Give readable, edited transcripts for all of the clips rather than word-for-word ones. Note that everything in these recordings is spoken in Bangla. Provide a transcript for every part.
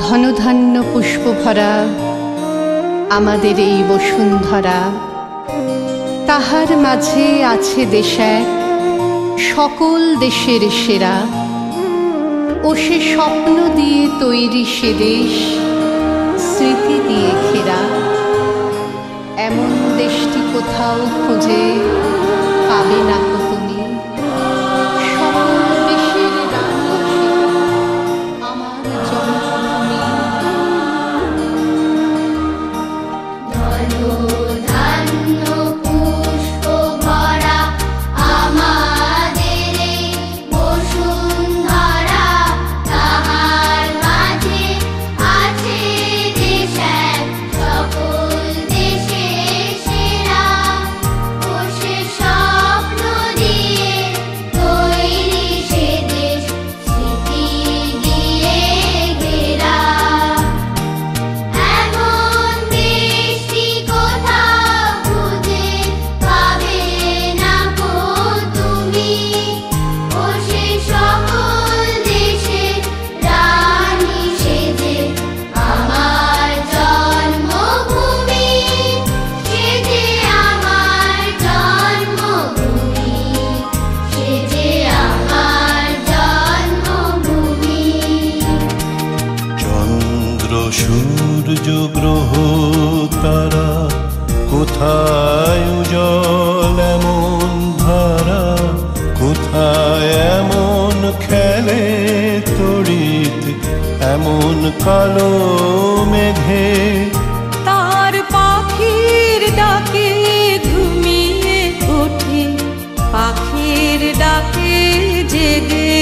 ঘনধান্য পুষ্প ভরা আমাদের এই বসুন্ধরা, তাহার মাঝে আছে দেশ এক সকল দেশের সেরা। ও সে স্বপ্ন দিয়ে তৈরি সে দেশ, স্মৃতি দিয়ে ঘেরা। এমন দেশটি কোথাও খুঁজে পাবে না কো তুমি। সকল দেশের রানী সে আমার জন্মভূমি। ধন্য পুষ্প ভরা আমাদের এই বসুন্ধরা, তাহার মাঝে আছে দেশ এক সকল দেশের সেরা। ও সে স্বপ্ন দিয়ে তৈরি সে দেশ, স্মৃতি দিয়ে ঘেরা। এমন দেশটি কোথাও খুঁজে পাবে না কো তুমি। ও সে সকল দেশের রানী সেজে আমার জন্মভূমি, সেজে আমার জন্মভূমি, সেজে আমার জন্মভূমি। চন্দ্র সূর্য গ্রহ তারা কোথায় উজ্জ্বল এমন ধারা, কোথায় এমন খেলে তড়িৎ এমন কালো মেঘে। তার পাখির ডাকে ঘুমিয়ে ওঠে, পাখির ডাকে জেগে।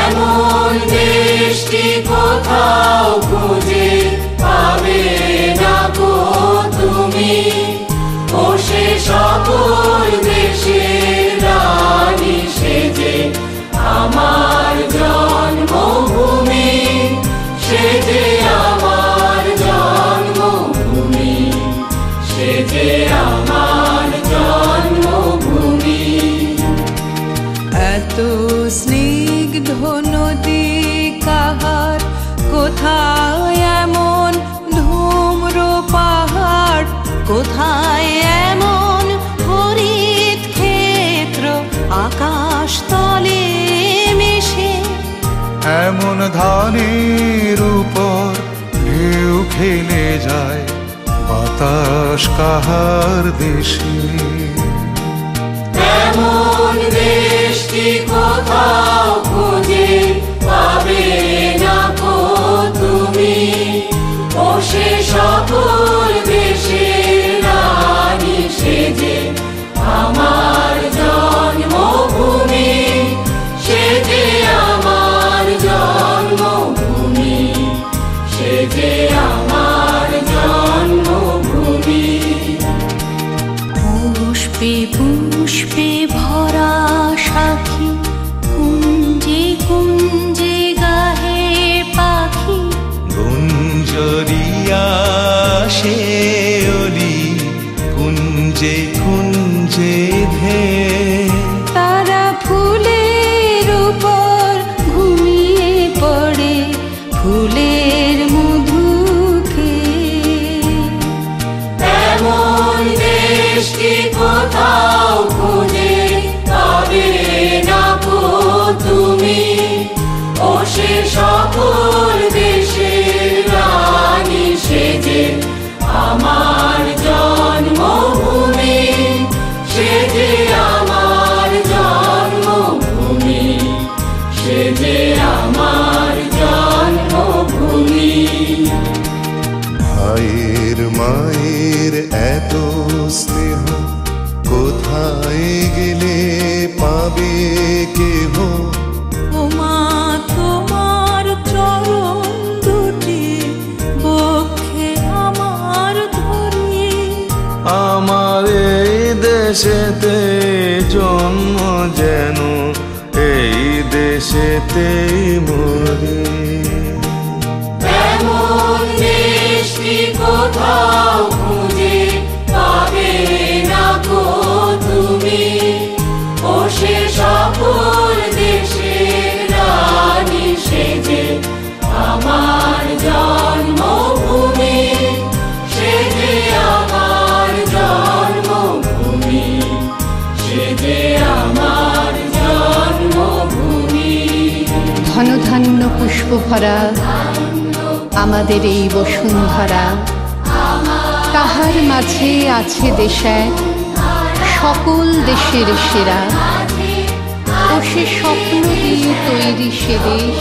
এমন দেশটি কোথাও খুঁজে পাবে না গো তুমি। ও সে সকল দেশের রানী সেজে আমার জন্মভূমি, সেজে আমার জন্মভূমি, সেজে আমার জন্মভূমি। এত স্নিগ্ধ নদী কাহার, কোথায় এমন ধূম্র পাহাড়, কোথায় এমন হরিত ক্ষেত্র আকাশ তলে মিশে। এমন ধানের উপর ঢেউ খেলে যায় বাতাস কাহার দেশে। এমন দেশটি কোথাও খুঁজে পাবে না গো তুমি। ও সে সকল দেশের রানী সেজে আমার জন্মভূমি, সেজে আমার জন্মভূমি, সেজে আমার জন্মভূমি। পুষ্পে পুষ্পে ভরা সাখী, কুঞ্জে কুঞ্জে গাহে পাখি। গুঞ্জরিয়া সে অলি কুঞ্জে কুঞ্জে ধে। তারা ফুলের উপর ঘুমিয়ে পড়ে, ফুলের মধু খেয়ে। এমন দেশটি কোথাও খুঁজে পাবে না গো তুমি। ও সে সকল দেশের রানী সেজে আমার জন্মভূমি, সেজে আমার জন্মভূমি, সেজে আমার জন্মভূমি। ভাইয়ের মায়ের এত স্নেহ কোথায় গেলে পাবে কেহ। ও মা তোমার চরণ দুটি বক্ষে আমার ধরি। আমার এই দেশেতে জন্ম যেন এই দেশেতে মরে। এমন দেশটি কোথাও খুঁজে পাবে না গো তুমি। ও সে সকল দেশের রানী সেজে পুষ্প ভরা আমাদের এই বসুন্ধরা, তাহার মাঝে আছে দেশ এক সকল দেশের সেরা, ও সে স্বপ্ন দিয়ে তৈরি সে দেশ